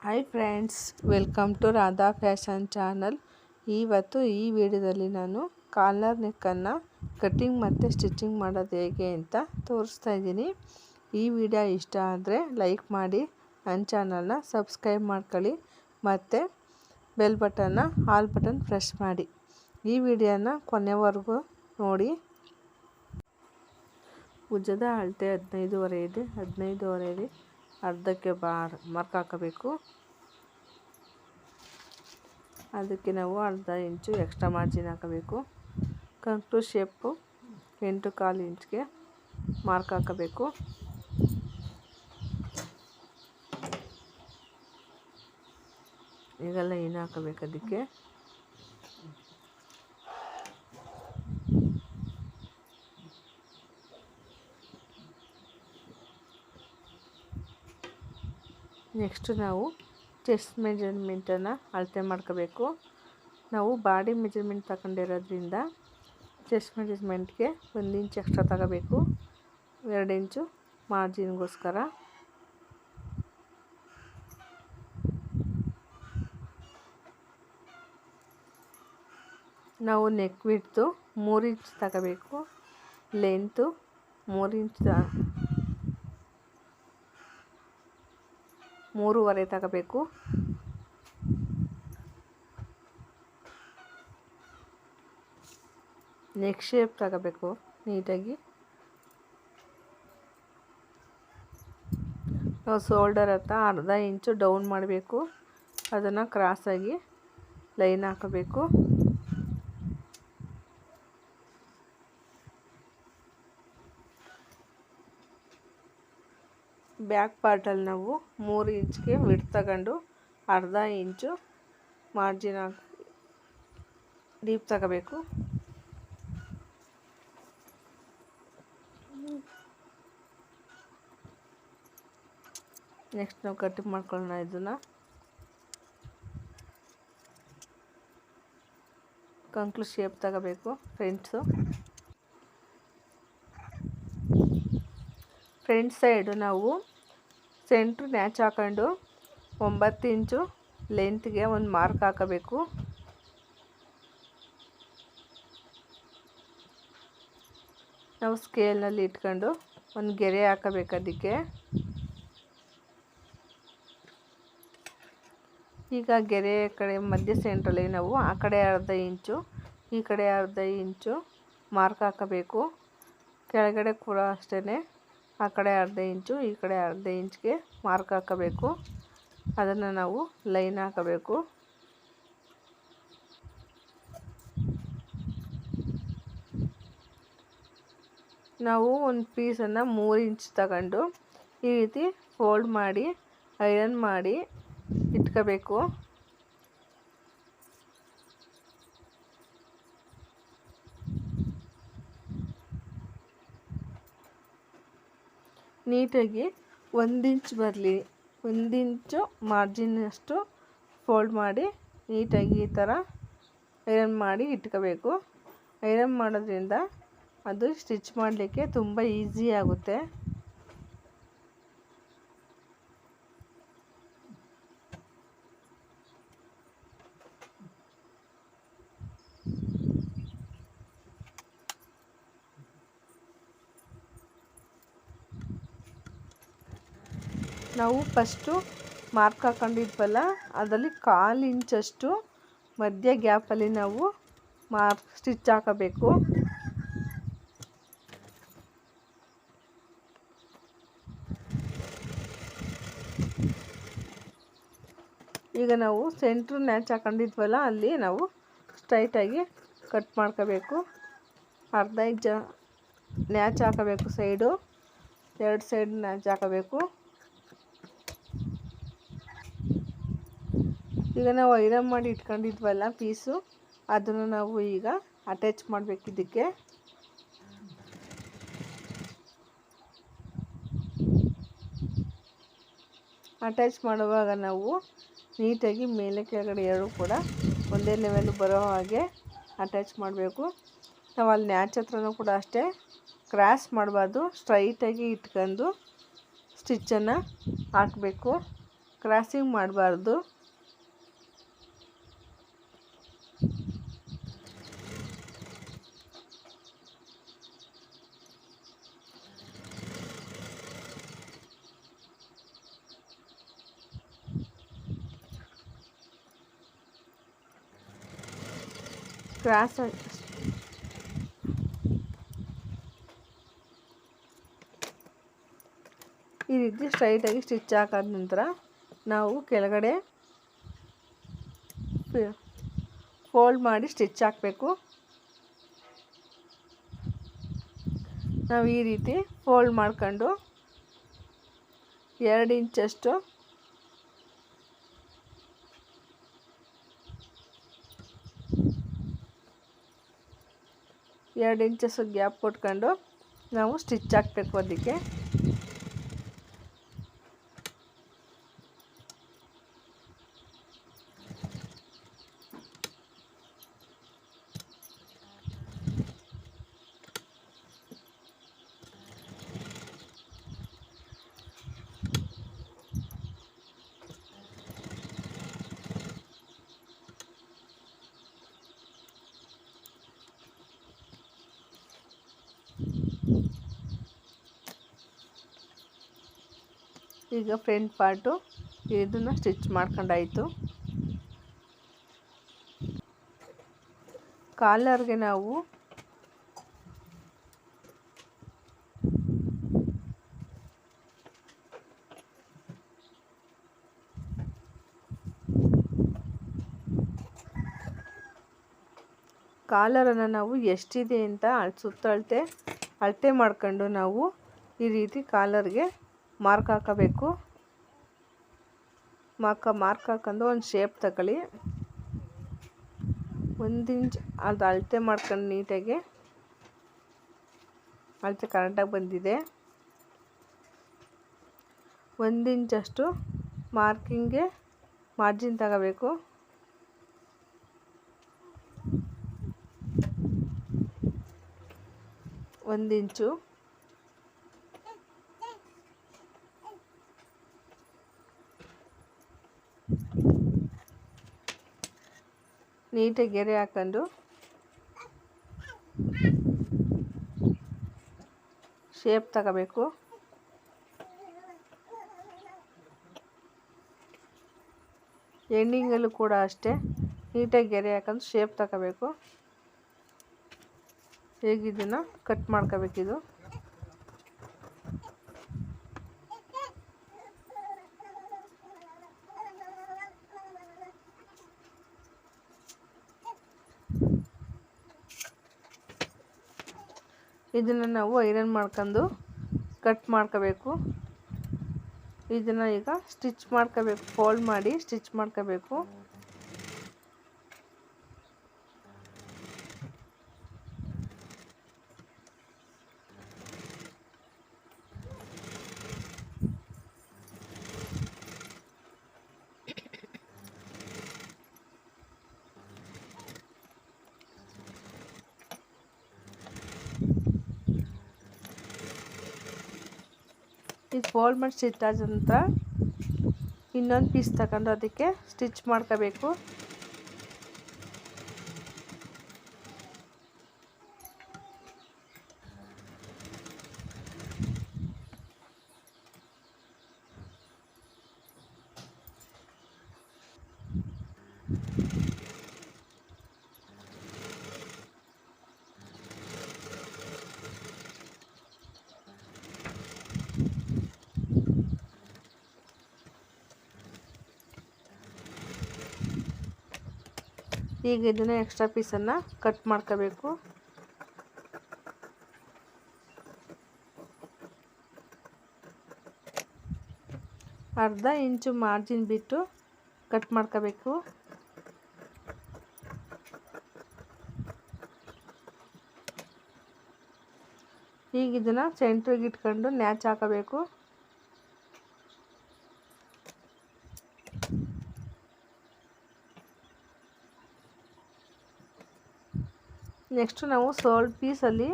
Hi friends, welcome to Radha fashion channel. ಇವತ್ತು ಈ ವಿಡಿಯೋದಲ್ಲಿ ನಾನು ಕಾಲರ್ ನೆಕ್ಕನ್ನು ಕಟ್ಟಿಂಗ್ ಮತ್ತು ಸ್ಟಿಚಿಂಗ್ ಮಾಡೋದು ಹೇಗೆ ಅಂತ ತೋರಿಸ್ತಾ ಇದ್ದೀನಿ. ಈ ವಿಡಿಯೋ ಇಷ್ಟ ಆದರೆ ಲೈಕ್ ಮಾಡಿ, ನನ್ನ ಚಾನಲ್ನ ಸಬ್ಸ್ಕ್ರೈಬ್ ಮಾಡ್ಕೊಳ್ಳಿ ಮತ್ತು ಬೆಲ್ ಬಟನ್ನ ಆಲ್ ಬಟನ್ ಪ್ರೆಸ್ ಮಾಡಿ. ಈ ವಿಡಿಯೋನ ಕೊನೆವರೆಗೂ ನೋಡಿ. ಭುಜದ ಅಳತೆ 15.5 ಇದೆ. 15.5 ಅರ್ಧಕ್ಕೆ ಮಾರ್ಕ್ ಹಾಕಬೇಕು. ಅದಕ್ಕೆ ನಾವು ಅರ್ಧ ಇಂಚು ಎಕ್ಸ್ಟ್ರಾ ಮಾರ್ಜಿನ್ ಹಾಕಬೇಕು. ಕಂಕ್ಳು ಶೇಪು 8.25 ಇಂಚ್ಗೆ ಮಾರ್ಕ್ ಹಾಕಬೇಕು. ಈಗ ಲೈನ್ ಹಾಕಬೇಕು. ಅದಕ್ಕೆ ನೆಕ್ಸ್ಟ್ ನಾವು ಚೆಸ್ಟ್ ಮೆಜರ್ಮೆಂಟನ್ನು ಅಳತೆ ಮಾಡ್ಕೋಬೇಕು. ನಾವು ಬಾಡಿ ಮೆಜರ್ಮೆಂಟ್ ತಗೊಂಡಿರೋದ್ರಿಂದ ಚೆಸ್ಟ್ ಮೆಜರ್ಮೆಂಟ್ಗೆ 1 ಇಂಚ್ ಎಕ್ಸ್ಟ್ರಾ ತಗೋಬೇಕು. 2 ಇಂಚು ಮಾರ್ಜಿನ್ಗೋಸ್ಕರ. ನಾವು ನೆಕ್ ವಿಡ್ತು 3 ಇಂಚ್ ತಗೋಬೇಕು. ಲೆಂತು 3 ಇಂಚ್ 3.5 ತಗೋಬೇಕು. ನೆಕ್ ಶೇಪ್ ತಗೋಬೇಕು ನೀಟಾಗಿ. ನಾವು ಶೋಲ್ಡರ್ ಹತ್ರ ಅರ್ಧ ಇಂಚು ಡೌನ್ ಮಾಡಬೇಕು. ಅದನ್ನು ಕ್ರಾಸಾಗಿ ಲೈನ್ ಹಾಕಬೇಕು. ಬ್ಯಾಕ್ ಪಾರ್ಟಲ್ಲಿ ನಾವು 3 ಇಂಚ್ಗೆ ವಿಡ್ತ್ ತಗೊಂಡು ಅರ್ಧ ಇಂಚು ಮಾರ್ಜಿನ್ ಹಾಕಿ ಡೀಪ್ ತಗೋಬೇಕು. ನೆಕ್ಸ್ಟ್ ನಾವು ಕಟಿಂಗ್ ಮಾಡ್ಕೊಳ್ಳೋಣ. ಇದನ್ನು ಕಂಕ್ಳು ಶೇಪ್ ತಗೋಬೇಕು. ಫ್ರಂಟ್ ಸೈಡು ನಾವು ಸೆಂಟ್ರ್ ನ್ಯಾಚ್ ಹಾಕೊಂಡು 9 ಇಂಚು ಲೆಂತ್ಗೆ ಒಂದು ಮಾರ್ಕ್ ಹಾಕಬೇಕು. ನಾವು ಸ್ಕೇಲ್ನಲ್ಲಿ ಇಟ್ಕೊಂಡು ಒಂದು ಗೆರೆ ಹಾಕಬೇಕು. ಅದಕ್ಕೆ ಈಗ ಗೆರೆ ಕಡೆ ಮಧ್ಯ ಸೆಂಟ್ರಲ್ಲಿ ನಾವು ಆ ಕಡೆ ಅರ್ಧ ಇಂಚು, ಈ ಕಡೆ ಅರ್ಧ ಇಂಚು ಮಾರ್ಕ್ ಹಾಕಬೇಕು. ಕೆಳಗಡೆ ಕೂಡ ಅಷ್ಟೇ, ಆ ಕಡೆ ಅರ್ಧ ಇಂಚು, ಈ ಕಡೆ ಅರ್ಧ ಇಂಚ್ಗೆ ಮಾರ್ಕ್ ಹಾಕಬೇಕು. ಅದನ್ನು ನಾವು ಲೈನ್ ಹಾಕಬೇಕು. ನಾವು ಒಂದು ಪೀಸನ್ನು 3 ಇಂಚ್ ತಗೊಂಡು ಈ ರೀತಿ ಫೋಲ್ಡ್ ಮಾಡಿ ಐರನ್ ಮಾಡಿ ಇಟ್ಕೋಬೇಕು. ನೀಟಾಗಿ 1 ಇಂಚ್ ಬರಲಿ. 1 ಇಂಚು ಮಾರ್ಜಿನಷ್ಟು ಫೋಲ್ಡ್ ಮಾಡಿ ನೀಟಾಗಿ ಈ ಥರ ಐರನ್ ಮಾಡಿ ಇಟ್ಕೋಬೇಕು. ಐರನ್ ಮಾಡೋದ್ರಿಂದ ಅದು ಸ್ಟಿಚ್ ಮಾಡಲಿಕ್ಕೆ ತುಂಬ ಈಸಿ ಆಗುತ್ತೆ. ನಾವು ಫಸ್ಟು ಮಾರ್ಕ್ ಹಾಕೊಂಡಿದ್ವಲ್ಲ, ಅದರಲ್ಲಿ 1/4 ಇಂಚಷ್ಟು ಮಧ್ಯ ಗ್ಯಾಪಲ್ಲಿ ನಾವು ಸ್ಟಿಚ್ ಹಾಕಬೇಕು. ಈಗ ನಾವು ಸೆಂಟ್ರ್ ನ್ಯಾಚ್ ಹಾಕೊಂಡಿದ್ವಲ್ಲ, ಅಲ್ಲಿ ನಾವು ಸ್ಟ್ರೈಟಾಗಿ ಕಟ್ ಮಾಡ್ಕೋಬೇಕು. ಅರ್ಧ ಇಂಚ್ ನ್ಯಾಚ್ ಹಾಕಬೇಕು. ಸೈಡು 2 ಸೈಡ್ ನ್ಯಾಚ್ ಹಾಕಬೇಕು. ಈಗ ನಾವು ಐರನ್ ಮಾಡಿ ಇಟ್ಕೊಂಡಿದ್ವಲ್ಲ ಪೀಸು, ಅದನ್ನು ನಾವು ಈಗ ಅಟ್ಯಾಚ್ ಮಾಡಬೇಕು. ಇದಕ್ಕೆ ಅಟ್ಯಾಚ್ ಮಾಡುವಾಗ ನಾವು ನೀಟಾಗಿ ಮೇಲೆ ಕೆಳಗಡೆ ಎರಡು ಕೂಡ ಒಂದೇ ಲೆವೆಲ್ ಬರೋ ಹಾಗೆ ಅಟ್ಯಾಚ್ ಮಾಡಬೇಕು. ನಾವು ಅಲ್ಲಿ ನ್ಯಾಚ್ ಹತ್ರನೂ ಕೂಡ ಅಷ್ಟೇ ಕ್ರಾಸ್ ಮಾಡಬಾರ್ದು, ಸ್ಟ್ರೈಟಾಗಿ ಇಟ್ಕೊಂಡು ಸ್ಟಿಚ್ಚನ್ನು ಹಾಕಬೇಕು. ಕ್ರಾಸಿಂಗ್ ಮಾಡಬಾರ್ದು. ಕ್ರಾಸ್ ಈ ರೀತಿ ಸ್ಟ್ರೈಟಾಗಿ ಸ್ಟಿಚ್ ಹಾಕಾದ ನಂತರ ನಾವು ಕೆಳಗಡೆ ಫೋಲ್ಡ್ ಮಾಡಿ ಸ್ಟಿಚ್ ಹಾಕಬೇಕು. ನಾವು ಈ ರೀತಿ ಫೋಲ್ಡ್ ಮಾಡ್ಕೊಂಡು 2 ಇಂಚಷ್ಟು ಗ್ಯಾಪ್ ಕೊಟ್ಕೊಂಡು ನಾವು ಸ್ಟಿಚ್ ಹಾಕಬೇಕು. ಅದಕ್ಕೆ ಈಗ ಫ್ರಂಟ್ ಪಾರ್ಟು ಇದನ್ನು ಸ್ಟಿಚ್ ಮಾಡ್ಕೊಂಡಾಯಿತು. ಕಾಲರ್ಗೆ ನಾವು ಕಾಲರನ್ನು ನಾವು ಎಷ್ಟಿದೆ ಅಂತ ಸುತ್ತಳತೆ ಅಳತೆ ಮಾಡ್ಕೊಂಡು ನಾವು ಈ ರೀತಿ ಕಾಲರ್ಗೆ ಮಾರ್ಕ್ ಹಾಕಬೇಕು. ಮಾರ್ಕ್ ಹಾಕೊಂಡು ಒಂದು ಶೇಪ್ ತಗೊಳ್ಳಿ. 1 ಇಂಚ್ ಅದು ಅಳತೆ ಮಾಡ್ಕೊಂಡು ನೀಟಾಗಿ ಅಳತೆ ಕರೆಕ್ಟಾಗಿ ಬಂದಿದೆ. 1 ಇಂಚಷ್ಟು ಮಾರ್ಕಿಂಗ್ಗೆ ಮಾರ್ಜಿನ್ ತಗೋಬೇಕು. 1 ಇಂಚು ನೀಟಾಗಿ ಗೆರೆ ಹಾಕೊಂಡು ಶೇಪ್ ತಗೋಬೇಕು. ಎಂಡಿಂಗಲ್ಲೂ ಕೂಡ ಅಷ್ಟೇ ನೀಟಾಗಿ ಗೆರೆ ಹಾಕೊಂಡು ಶೇಪ್ ತಗೋಬೇಕು. ಹೇಗಿದನ್ನು ಕಟ್ ಮಾಡ್ಕೋಬೇಕಿದು. ಇದನ್ನು ನಾವು ಐರನ್ ಮಾಡ್ಕೊಂಡು ಕಟ್ ಮಾಡ್ಕೋಬೇಕು. ಇದನ್ನು ಈಗ ಸ್ಟಿಚ್ ಮಾಡ್ಕೋಬೇಕು. ಫೋಲ್ಡ್ ಮಾಡಿ ಸ್ಟಿಚ್ ಮಾಡ್ಕೋಬೇಕು. ಇದು ಫೋಲ್ಡ್ ಮಾಡಿ ಸ್ಟಿಚ್ ಆದ ನಂತರ ಇನ್ನೊಂದು ಪೀಸ್ ತಗೊಂಡು ಅದಕ್ಕೆ ಸ್ಟಿಚ್ ಮಾಡ್ಕೋಬೇಕು. ಈಗ ಇದನ್ನು ಎಕ್ಸ್ಟ್ರಾ ಪೀಸನ್ನು ಕಟ್ ಮಾಡ್ಕೋಬೇಕು. ಅರ್ಧ ಇಂಚು ಮಾರ್ಜಿನ್ ಬಿಟ್ಟು ಕಟ್ ಮಾಡ್ಕೋಬೇಕು. ಈಗ ಇದನ್ನು ಸೆಂಟ್ರಿಗೆ ಇಟ್ಕೊಂಡು ನ್ಯಾಚ್ ಹಾಕಬೇಕು. ನೆಕ್ಸ್ಟ್ ನಾವು ಪೀಸಲ್ಲಿ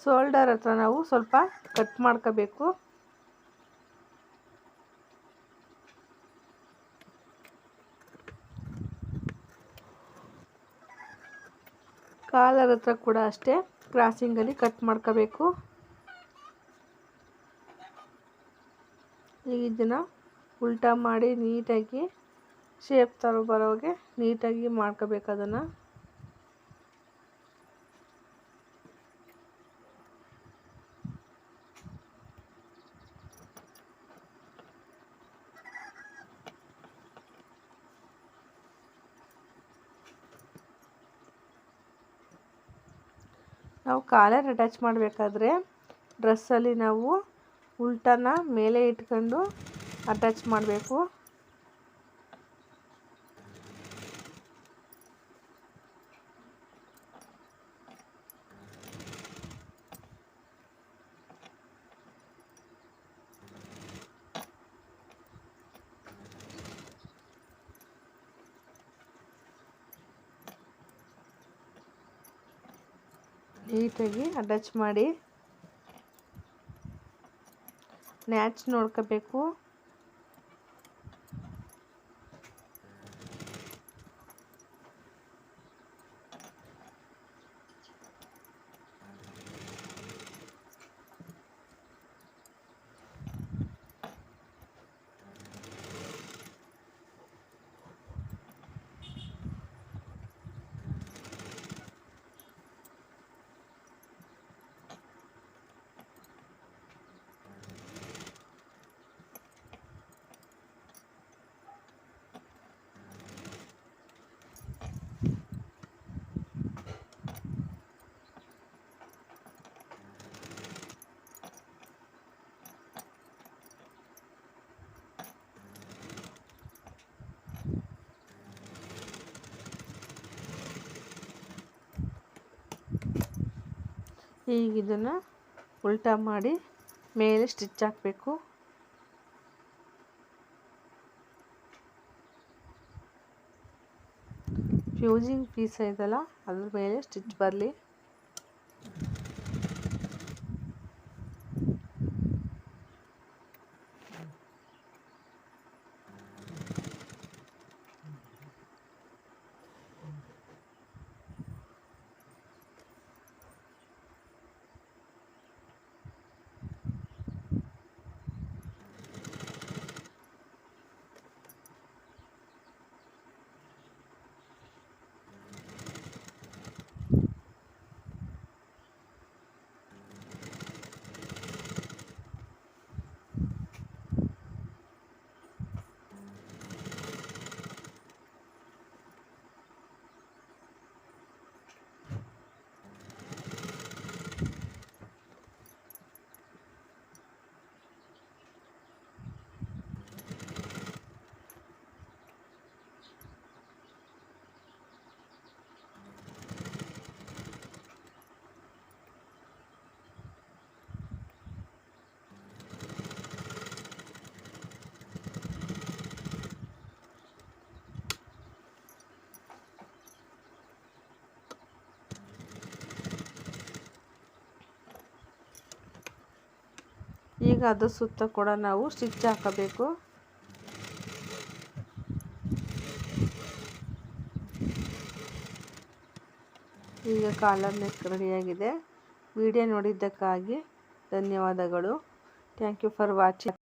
ಶೋಲ್ಡರ್ ಹತ್ರ ನಾವು ಸ್ವಲ್ಪ ಕಟ್ ಮಾಡ್ಕೋಬೇಕು. ಕಾಲರ್ ಹತ್ರ ಕೂಡ ಅಷ್ಟೇ ಕ್ರಾಸಿಂಗಲ್ಲಿ ಕಟ್ ಮಾಡ್ಕೋಬೇಕು. ಈಗ ಇದನ್ನು ಉಲ್ಟಾ ಮಾಡಿ ನೀಟಾಗಿ ಶೇಪ್ ಬರೋಗೆ ನೀಟಾಗಿ ಮಾಡ್ಕೋಬೇಕು. ಅದನ್ನು ನಾವು ಕಾಲರ್ ಅಟ್ಯಾಚ್ ಮಾಡಬೇಕಾದ್ರೆ ಡ್ರೆಸ್ಸಲ್ಲಿ ನಾವು ಉಲ್ಟಾನ ಮೇಲೆ ಇಟ್ಕೊಂಡು ಅಟ್ಯಾಚ್ ಮಾಡಬೇಕು. ನೀಟಾಗಿ ಅಟ್ಯಾಚ್ ಮಾಡಿ ನ್ಯಾಚ್ ನೋಡ್ಕೋಬೇಕು. ಈಗ ಇದನ್ನು ಉಲ್ಟಾ ಮಾಡಿ ಮೇಲೆ ಸ್ಟಿಚ್ ಹಾಕಬೇಕು. ಫ್ಯೂಸಿಂಗ್ ಪೀಸ್ ಐತಲ್ಲ ಅದ್ರ ಮೇಲೆ ಸ್ಟಿಚ್ ಬರಲಿ. ಈಗ ಅದು ಸುತ್ತ ಕೂಡ ನಾವು ಸ್ಟಿಚ್ ಹಾಕಬೇಕು. ಈಗ ಕಾಲರ್ ನೆಕ್ ರೆಡಿಯಾಗಿದೆ. ವಿಡಿಯೋ ನೋಡಿದ್ದಕ್ಕಾಗಿ ಧನ್ಯವಾದಗಳು. Thank you for watching.